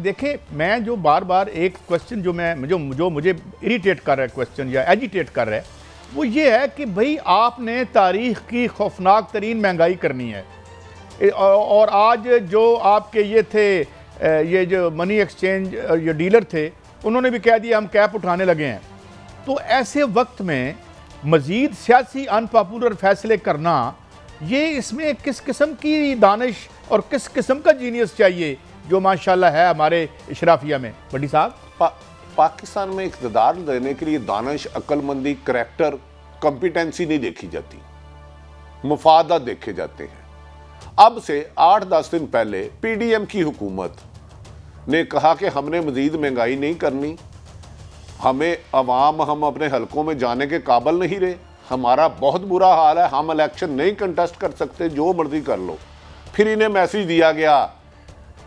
देखिए, मैं जो बार बार एक क्वेश्चन जो मुझे इरिटेट कर रहा है क्वेश्चन या एजिटेट कर रहा है, वो ये है कि भाई आपने तारीख की खौफनाक तरीन महंगाई करनी है और आज जो आपके ये थे ये जो मनी एक्सचेंज ये डीलर थे, उन्होंने भी कह दिया हम कैप उठाने लगे हैं। तो ऐसे वक्त में मज़ीद सियासी अनपॉपुलर फैसले करना, ये इसमें किस किस्म की दानिश और किस किस्म का जीनियस चाहिए जो माशाल्लाह है हमारे इशराफिया में। बड़ी साहब, पाकिस्तान में इक़्तिदार देने के लिए दानिश, अक्लमंदी, करैक्टर, कॉम्पिटेंसी नहीं देखी जाती, मुफादात देखे जाते हैं। अब से 8-10 दिन पहले पीडीएम की हुकूमत ने कहा कि हमने मजीद महंगाई नहीं करनी, हमें हम अपने हलकों में जाने के काबिल नहीं रहे, हमारा बहुत बुरा हाल है, हम इलेक्शन नहीं कंटेस्ट कर सकते, जो मर्जी कर लो। फिर इन्हें मैसेज दिया गया,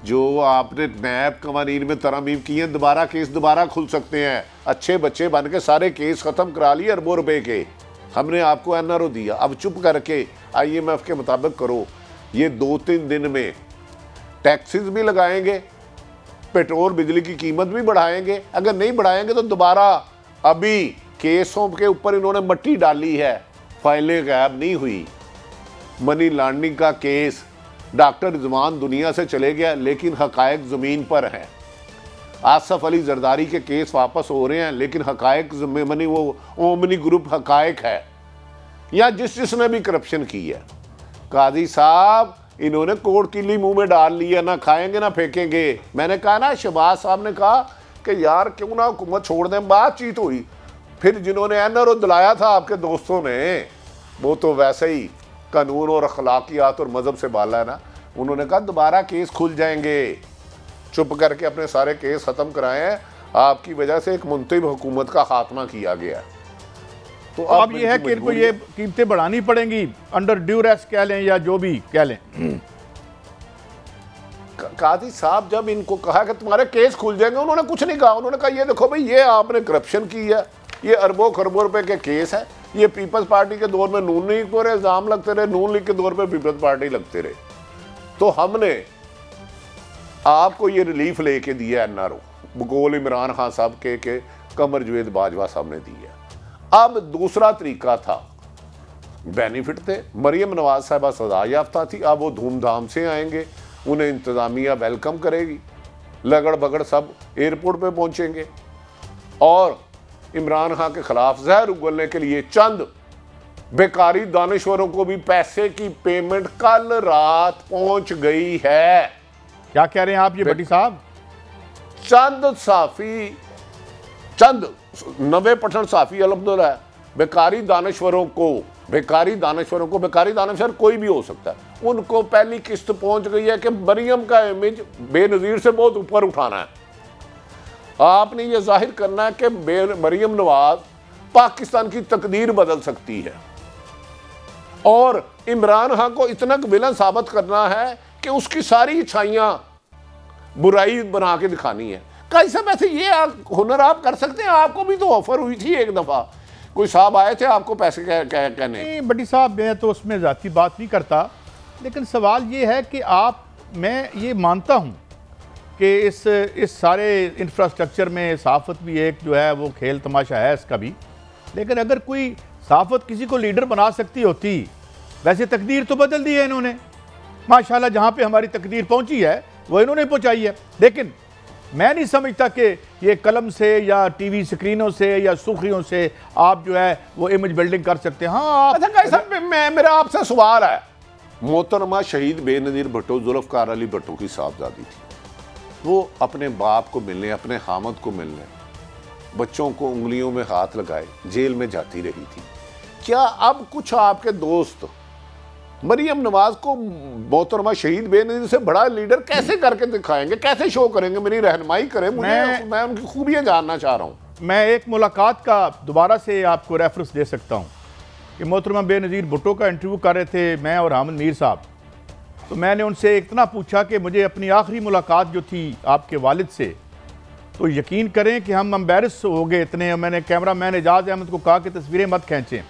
जो आपने नैब कवानीन में तरमीम की हैं, दोबारा केस दोबारा खुल सकते हैं, अच्छे बच्चे बन के सारे केस ख़त्म करा लिए अरबों रुपए के, हमने आपको एनआरओ दिया, अब चुप करके IMF के मुताबिक करो। ये 2-3 दिन में टैक्सेस भी लगाएंगे, पेट्रोल बिजली की कीमत भी बढ़ाएंगे, अगर नहीं बढ़ाएंगे तो दोबारा अभी केसों के ऊपर इन्होंने मट्टी डाली है, फाइलें गायब नहीं हुई। मनी लॉन्ड्रिंग का केस, डॉक्टर रिजवान दुनिया से चले गया लेकिन हकायक ज़मीन पर हैं। आसफ अली जरदारी के केस वापस हो रहे हैं लेकिन हकायक मनी वो ओमनी ग्रुप हकायक है, या जिसने भी करप्शन की है। काजी साहब, इन्होंने कोर्ट कीली मुंह में डाल लिया, ना खाएंगे ना फेंकेंगे। मैंने कहा ना, शहबाज साहब ने कहा कि यार क्यों ना हुकूमत छोड़ दें, बातचीत हुई। फिर जिन्होंने एनआरओ दिलाया था आपके दोस्तों ने, वो तो वैसे ही कानून और अखलाकियात और मज़हब से बाला है ना, उन्होंने कहा दोबारा केस खुल जाएंगे, चुप करके अपने सारे केस ख़त्म कराएं, आपकी वजह से एक मुंतब हुकूमत का खात्मा किया गया। तो अब ये है कि इनको ये कीमतें बढ़ानी पड़ेंगी, अंडर ड्यूरेस कह लें या जो भी कह लें। काजी साहब जब इनको कहा कि तुम्हारे केस खुल जाएंगे, उन्होंने कुछ नहीं कहा। उन्होंने कहा ये देखो भाई, ये आपने करप्शन की है, ये अरबों खरबों रुपए के केस है, ये पीपल्स पार्टी के दौर में नून लीग पर इल्ज़ाम लगते रहे, नून लीग के दौर पर पीपल्स पार्टी लगते रहे। तो हमने आपको ये रिलीफ लेके दिया एनआरओ, बगौल इमरान खान साहब के कमर जवेद बाजवा साहब ने दी है। अब दूसरा तरीका था, बेनिफिट थे, मरियम नवाज साहबा सजा याफ्ता थी, अब वो धूमधाम से आएंगे, उन्हें इंतज़ामिया वेलकम करेगी, लगड़ बगड़ सब एयरपोर्ट पे पहुंचेंगे और इमरान खान के खिलाफ जहर उगलने के लिए चंद बेकारी दानिश्वरों को भी पैसे की पेमेंट कल रात पहुंच गई है। क्या कह रहे हैं आप ये भट्टी साहब? चंद 90% साफ़ी अल्हम्दुलिल्लाह बेकारी दानिश्वर कोई भी हो सकता है, उनको पहली किस्त पहुंच गई है कि मरियम का इमेज बेनज़ीर से बहुत ऊपर उठाना है। आपने ये जाहिर करना है कि मरियम नवाज पाकिस्तान की तकदीर बदल सकती है और इमरान खान को इतना विलन साबित करना है कि उसकी सारी इच्छाइयाँ बुराई बना के दिखानी है। कैसे वैसे ये हुनर आप कर सकते हैं? आपको भी तो ऑफर हुई थी एक दफ़ा, कोई साहब आए थे आपको पैसे कहने। बड़ी साहब, मैं तो उसमें ज़ाती बात नहीं करता, लेकिन सवाल ये है कि मैं ये मानता हूँ कि इस सारे इंफ्रास्ट्रक्चर में सहाफ़त भी एक जो है वो खेल तमाशा है इसका भी, लेकिन अगर कोई सहाफ़त किसी को लीडर बना सकती होती, वैसे तकदीर तो बदल दी है इन्होंने माशाल्लाह, जहाँ पे हमारी तकदीर पहुँची है वो इन्होंने पहुँचाई है। लेकिन मैं नहीं समझता कि ये कलम से या टीवी स्क्रीनों से या सुर्खियों से आप जो है वो इमेज बिल्डिंग कर सकते हैं। हाँ, मेरा आपसे सवाल है, मोहतरमा शहीद बेनज़ीर भुट्टो जुल्फ़कार अली भुट्टो की साहबजादी थी, वो अपने बाप को मिलने, अपने हामद को मिलने, बच्चों को उंगलियों में हाथ लगाए जेल में जाती रही थी। क्या अब कुछ आपके दोस्त मरियम नवाज को मोहतरमा शहीद बेनज़ीर से बड़ा लीडर कैसे करके दिखाएंगे, कैसे शो करेंगे? मेरी रहनुमाई करें, मैं उनकी खूबियाँ जानना चाह रहा हूँ। मैं एक मुलाकात का दोबारा से आपको रेफरेंस दे सकता हूँ कि मोहतरमा बेनज़ीर भुट्टो का इंटरव्यू कर रहे थे मैं और हामिद मीर साहब, तो मैंने उनसे इतना पूछा कि मुझे अपनी आखिरी मुलाकात जो थी आपके वालिद से, तो यकीन करें कि हम एम्बेरस हो गए इतने। मैंने कैमरा मैन एजाज़ अहमद को कहा कि तस्वीरें मत खींचें,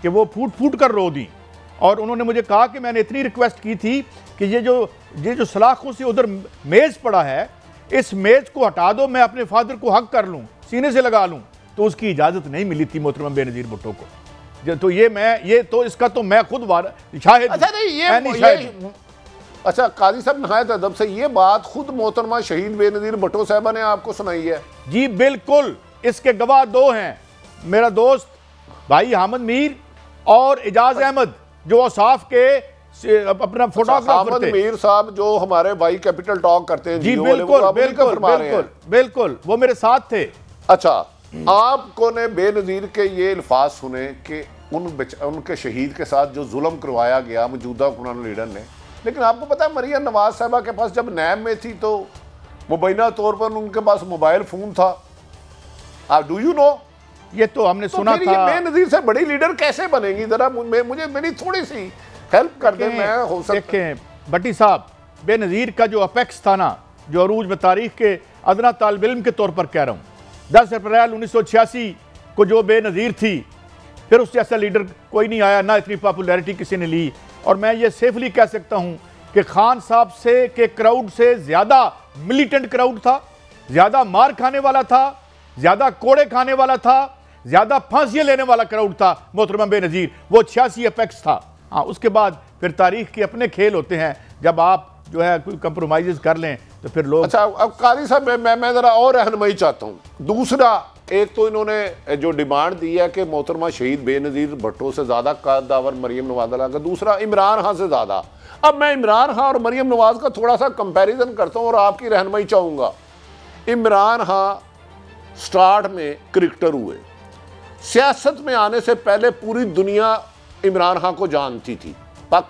कि वो फूट फूट कर रो दी। और उन्होंने मुझे कहा कि मैंने इतनी रिक्वेस्ट की थी कि ये जो सलाखों से उधर मेज़ पड़ा है, इस मेज को हटा दो, मैं अपने फादर को हक कर लूँ, सीने से लगा लूँ, तो उसकी इजाज़त नहीं मिली थी मोहतरमा बेनज़ीर भुट्टो को। तो ये तो इसका तो मैं खुद शाहिद। अच्छा नहीं, अच्छा काजी साहब नहायत अदब से ये बात खुद मोहतरमा शहीद बेनज़ीर भुट्टो साहबा ने आपको सुनाई है? जी बिल्कुल, इसके गवाह दो हैं, मेरा दोस्त भाई हामिद मीर और एजाज अहमद जो औसाफ के अपना फोटोग्राफर थे। मीर साहब जो हमारे भाई कैपिटल टॉक करते हैं जी, बिल्कुल बिल्कुल बिल्कुल बिल्कुल, वो मेरे साथ थे। अच्छा, आपको ने बेनज़ीर के ये अल्फाज सुने कि उनके शहीद के साथ जो जुल्म करवाया गया मौजूदा हुक्मरान लीडर ने, लेकिन आपको पता है मरियम नवाज साहबा के पास जब नैब में थी तो मुबैना तौर पर उनके पास मोबाइल फोन था। Do you know? ये तो हमने सुना था। बेनज़ीर से बड़ी लीडर कैसे बनेगी? जरा मुझे मेरी थोड़ी सी हेल्प कर दे। मैं हो सकता देखें भट्टी साहब, बेनज़ीर का जो अपेक्स था ना, जो अरूज में तारीख के अदना तालिब इल्म के तौर पर कह रहा हूँ, 10 अप्रैल 1986 को जो बेनज़ीर थी, फिर उससे ऐसा लीडर कोई नहीं आया, ना इतनी पॉपुलैरिटी किसी ने ली। और मैं ये सेफली कह सकता हूँ कि खान साहब से के क्राउड से ज़्यादा मिलिटेंट क्राउड था, ज़्यादा मार खाने वाला था, ज़्यादा कोड़े खाने वाला था, ज़्यादा फांसियाँ लेने वाला क्राउड था मोहतरमा बेनज़ीर। वो 86 अपेक्स था। हाँ, उसके बाद फिर तारीख के अपने खेल होते हैं, जब आप जो है कोई कंप्रोमाइज़ कर लें तो फिर लोग। अच्छा, अब काजी साहब मैं ज़रा और रहनुमाई चाहता हूँ। दूसरा, एक तो इन्होंने जो डिमांड दी है कि मोहतरमा शहीद बेनज़ीर भुट्टो से ज़्यादा कद्दावर मरियम नवाज का, दूसरा इमरान खान से ज़्यादा। अब मैं इमरान खान और मरियम नवाज का थोड़ा सा कंपैरिजन करता हूँ और आपकी रहनुमाई चाहूँगा। इमरान खान स्टार्ट में क्रिकेटर हुए, सियासत में आने से पहले पूरी दुनिया इमरान खान को जानती थी।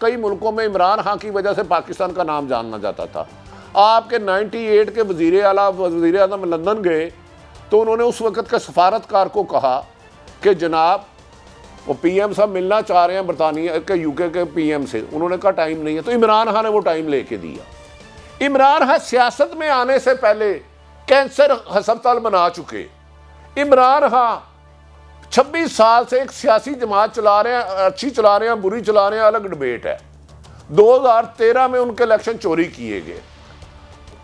कई मुल्कों में इमरान खान की वजह से पाकिस्तान का नाम जानना जाता था। आपके 98 के वज़ीर आज़म लंदन गए तो उन्होंने उस वक़्त के सफारतकार को कहा कि जनाब वो पीएम साहब मिलना चाह रहे हैं बरतानिया के यूके के पीएम से। उन्होंने कहा टाइम नहीं है, तो इमरान खान ने वो टाइम लेके दिया। इमरान खान सियासत में आने से पहले कैंसर अस्पताल बना चुके। इमरान खान 26 साल से एक सियासी जमात चला रहे हैं, अच्छी चला रहे हैं, बुरी चला रहे हैं, अलग डिबेट है। 2013 में उनके इलेक्शन चोरी किए गए,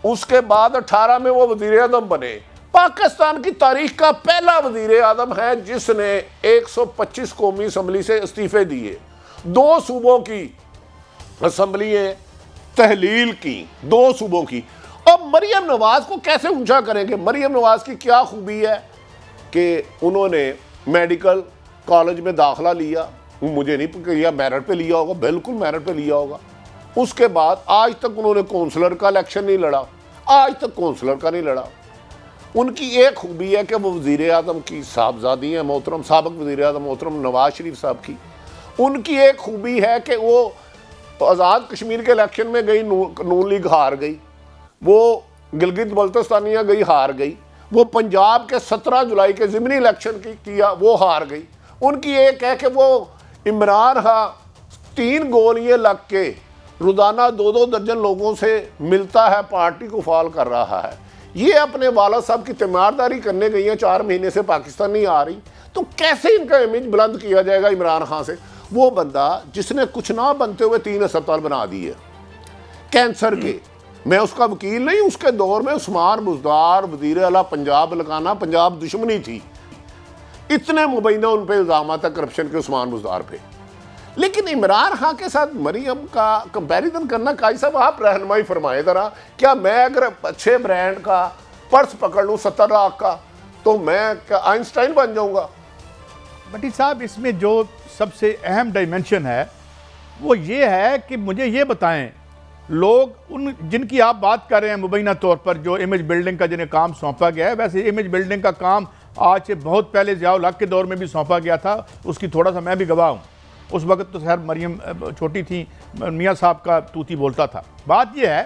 उसके बाद 18 में वो वज़ीर आज़म बने। पाकिस्तान की तारीख का पहला वज़ीर आज़म है जिसने 125 कौमी असम्बली से इस्तीफे दिए, 2 सूबों की असम्बलियाँ तहलील की, 2 सूबों की। अब मरियम नवाज को कैसे ऊंचा करेंगे? मरियम नवाज की क्या खूबी है कि उन्होंने मेडिकल कॉलेज में दाखिला लिया, मुझे नहीं किया, मेरिट पे लिया होगा, बिल्कुल मेरिट पे लिया होगा। उसके बाद आज तक उन्होंने कौंसलर का इलेक्शन नहीं लड़ा, आज तक कौंसलर का नहीं लड़ा। उनकी एक खूबी है कि वो वज़ीर आज़म की साहबजादी हैं, मोहतरम साबिक़ वज़ीर आज़म मोहतरम नवाज शरीफ साहब की। उनकी एक खूबी है कि वो आज़ाद कश्मीर के इलेक्शन में गई, नून लीग हार गई, वो गिलगित बल्तिस्तानिया गई, हार गई, वो पंजाब के 17 जुलाई के ज़िमनी इलेक्शन किया, वो हार गई। उनकी एक है कि वो इमरान खान 3 गोलियाँ लग के रोज़ाना 2-2 दर्जन लोगों से मिलता है, पार्टी को फॉल कर रहा है। ये अपने वालिद साहब की तीमारदारी करने गई हैं, 4 महीने से पाकिस्तान नहीं आ रही। तो कैसे इनका इमेज बुलंद किया जाएगा इमरान खान से? वो बंदा जिसने कुछ ना बनते हुए 3 अस्पताल बना दिए कैंसर के। मैं उसका वकील नहीं, उसके दौर में उस्मान बुज़दार वज़ीर आला पंजाब लगाना, पंजाब दुश्मनी थी, इतने मुबैना उन पर इल्ज़ाम था करप्शन के उस्मान बुज़दार पे। लेकिन इमरान खान के साथ मरियम का कंपैरिजन करना, काजी साहब आप रहनुमाई फरमाएं ज़रा। क्या मैं अगर अच्छे ब्रांड का पर्स पकड़ लूँ 70 लाख का तो मैं क्या आइंस्टाइन बन जाऊँगा? भट्टी साहब, इसमें जो सबसे अहम डायमेंशन है वो ये है कि मुझे ये बताएं, लोग उन जिनकी आप बात कर रहे हैं मुबैना तौर पर जो इमेज बिल्डिंग का जिन्हें काम सौंपा गया है, वैसे इमेज बिल्डिंग का काम आज से बहुत पहले ज़ियाउल हक के दौर में भी सौंपा गया था, उसकी थोड़ा सा मैं भी गवाह हूँ। उस वक्त तो खैर मरियम छोटी थी, मियाँ साहब का तूती बोलता था। बात यह है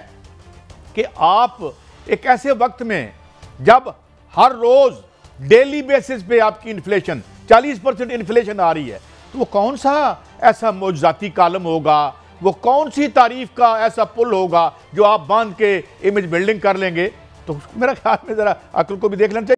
कि आप एक ऐसे वक्त में जब हर रोज़ डेली बेसिस पे आपकी इन्फ्लेशन 40% इन्फ्लेशन आ रही है, तो वो कौन सा ऐसा मौजज़ाती कालम होगा, वो कौन सी तारीफ का ऐसा पुल होगा जो आप बांध के इमेज बिल्डिंग कर लेंगे? तो मेरा ख्याल में ज़रा अक्ल को भी देख लेना चाहिए।